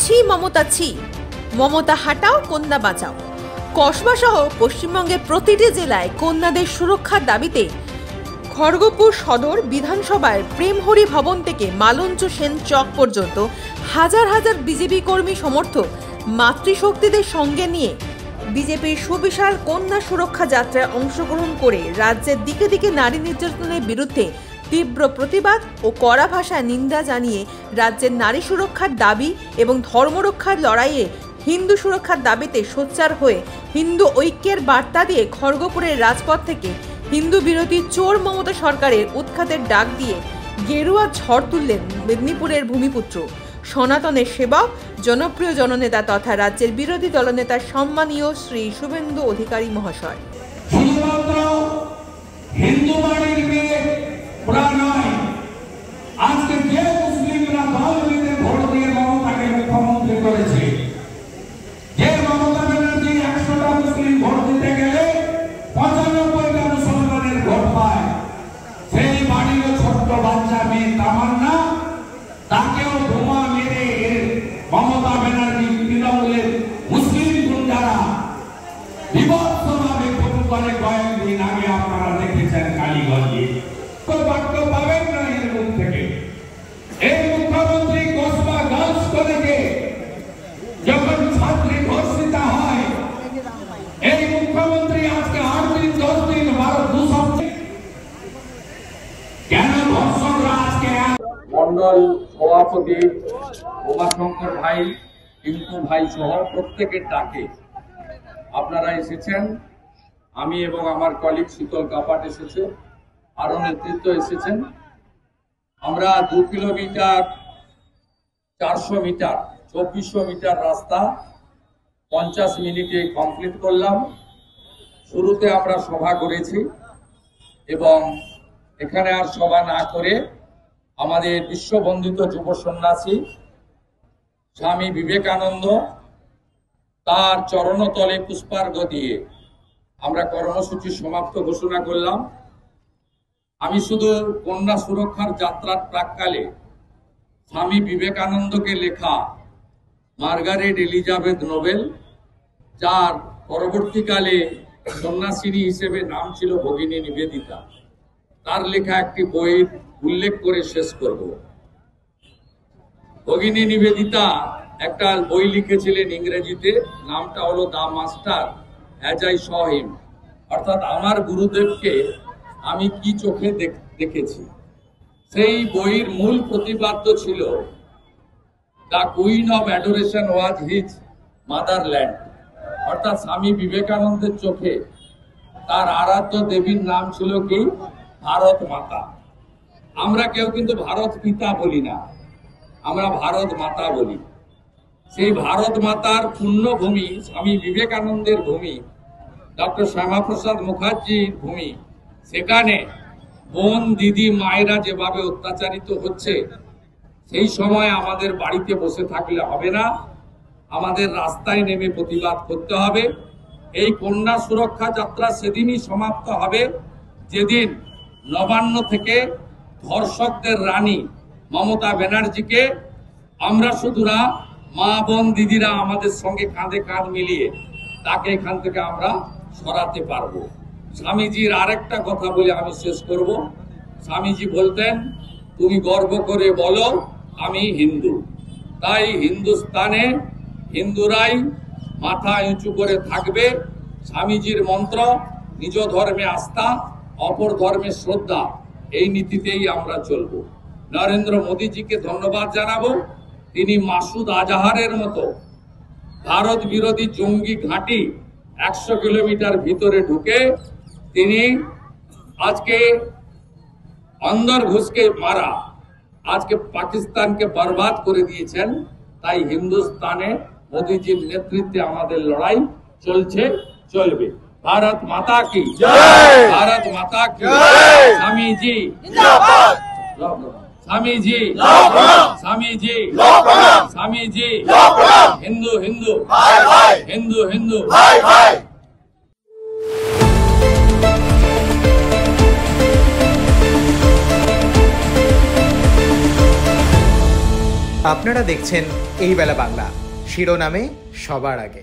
ছি মমতা ছি, মমতা হাটাও কন্যা বাঁচাও। কসবা সহ পশ্চিমবঙ্গের প্রতিটি জেলায় কন্যাদের সুরক্ষার দাবিতে খড়গপুর সদর বিধানসভার প্রেমহরি ভবন থেকে মালঞ্চ সেন চক পর্যন্ত হাজার হাজার বিজেপি কর্মী সমর্থক মাতৃশক্তিদের সঙ্গে নিয়ে বিজেপির সুবিশাল কন্যা সুরক্ষা যাত্রায় অংশগ্রহণ করে রাজ্যের দিকে দিকে নারী নির্যাতনের বিরুদ্ধে তীব্র প্রতিবাদ ও কড়া ভাষায় নিন্দা জানিয়ে রাজ্যের নারী সুরক্ষার দাবি এবং ধর্মরক্ষার লড়াইয়ে হিন্দু সুরক্ষার দাবিতে সোচ্চার হয়ে হিন্দু ঐক্যের বার্তা দিয়ে খড়গপুরের রাজপথ থেকে হিন্দু বিরোধী চোর মমতা সরকারের উৎখাতের ডাক দিয়ে গেরুয়া ঝড় তুললেন মেদিনীপুরের ভূমিপুত্র, সনাতনের সেবক, জনপ্রিয় জননেতা তথা রাজ্যের বিরোধী দলনেতা সম্মানীয় শ্রী শুভেন্দু অধিকারী মহাশয়। মমতা ব্যানার্জি তৃণমূলের মুসলিম গুন্ডারা বিভৎসভাবে করে কয়েকদিন আগে আপনারা দেখেছেন কালীগঞ্জে বাক্য পাবেন না এর মুখ থেকে। এই মুখ্যমন্ত্রী কসবা গার্লস কলেজে যখন ছাত্রী ধর্ষিতা হয়, এই মুখ্যমন্ত্রী আজকে 8 দিন 10 দিন 2 সপ্তাহ কেন ধর্ষকরা আজকে মন্ডল সভাপতি উমাশঙ্কর ভাই, টিঙ্কু ভাই সহ প্রত্যেকের ডাকে আপনারা এসেছেন। আমি এবং আমার কলিগ শীতল কাপাট এসেছে, আরো নেতৃত্ব এসেছেন। আমরা 2 কিলোমিটার 400 মিটার 2400 মিটার রাস্তা 50 মিনিটে কমপ্লিট করলাম। শুরুতে আমরা সভা করেছি এবং এখানে আর সভা না করে আমাদের বিশ্ববন্দিত যুব সন্ন্যাসী স্বামী বিবেকানন্দ তার চরণতলে পুষ্পার্ঘ্য দিয়ে আমরা কর্মসূচি সমাপ্ত ঘোষণা করলাম। আমি শুধু কন্যা সুরক্ষার যাত্রার প্রাক্কালে স্বামী বিবেকানন্দকে লেখা মার্গারেট এলিজাবেথ নোবেল, যার পরবর্তীকালে সন্ন্যাসিনী হিসেবে নাম ছিল ভগিনী নিবেদিতা, তার লেখা একটি বইয়ের উল্লেখ করে শেষ করব। ভগিনী নিবেদিতা একটা বই লিখেছিলেন ইংরেজিতে, নামটা হলো দা মাস্টার অ্যাজ আই স হিম, অর্থাৎ আমার গুরুদেবকে আমি কি চোখে দেখেছি। সেই বইয়ের মূল প্রতিপাদ্য ছিল the queen of adoration was his motherland, অর্থাৎ স্বামী বিবেকানন্দের চোখে তার আরাধ্য দেবীর নাম ছিল কি ভারত মাতা। আমরা কেউ কিন্তু ভারত পিতা বলি না, আমরা ভারত মাতা বলি। সেই ভারত মাতার পুণ্যভূমি, স্বামী বিবেকানন্দের ভূমি, ডক্টর শ্যামাপ্রসাদ মুখার্জির ভূমি, সেখানে বোন দিদি মায়েরা যেভাবে অত্যাচারিত হচ্ছে, সেই সময় আমাদের বাড়িতে বসে থাকলে হবে না, আমাদের রাস্তায় নেমে প্রতিবাদ করতে হবে। এই কন্যা সুরক্ষা যাত্রা সেদিনই সমাপ্ত হবে যেদিন নবান্ন থেকে ধর্ষকদের রানী মমতা ব্যানার্জিকে আমরা শুধু না, মা বোন দিদিরা আমাদের সঙ্গে কাঁধে কাঁধ মিলিয়ে তাকে এখান থেকে আমরা সরাতে পারবো। স্বামীজির আরেকটা কথা বলে আমি শেষ করব। স্বামীজি বলতেন, তুমি গর্ব করে বলো আমি হিন্দু। তাই হিন্দুস্তানে হিন্দুরাই মাথা উঁচু করে থাকবে। স্বামীজির মন্ত্র নিজ ধর্মে আস্থা, অপর ধর্মে শ্রদ্ধা, এই নীতিতেই আমরা চলব। নরেন্দ্র মোদীজিকে ধন্যবাদ জানাবো, তিনি মাসুদ আজাহারের মতো ভারত বিরোধী জঙ্গি ঘাঁটি 100 কিলোমিটার ভিতরে ঢুকে তিনি আজকে অন্দর ঘুষকে মারা আজকে পাকিস্তানকে বরবাদ করে দিয়েছেন। তাই হিন্দুস্তানে মোদীজির নেতৃত্বে আমাদের লড়াই চলছে, চলবে। भारत माता की जय, भारत माता की जय। स्वामी जी जिंदाबाद, स्वामी जी स्वामी जी स्वामी जी हिंदू हिंदू हिंदू हिंदू আপনারা দেখছেন এই বেলা বাংলা, শিরোনামে সবার আগে।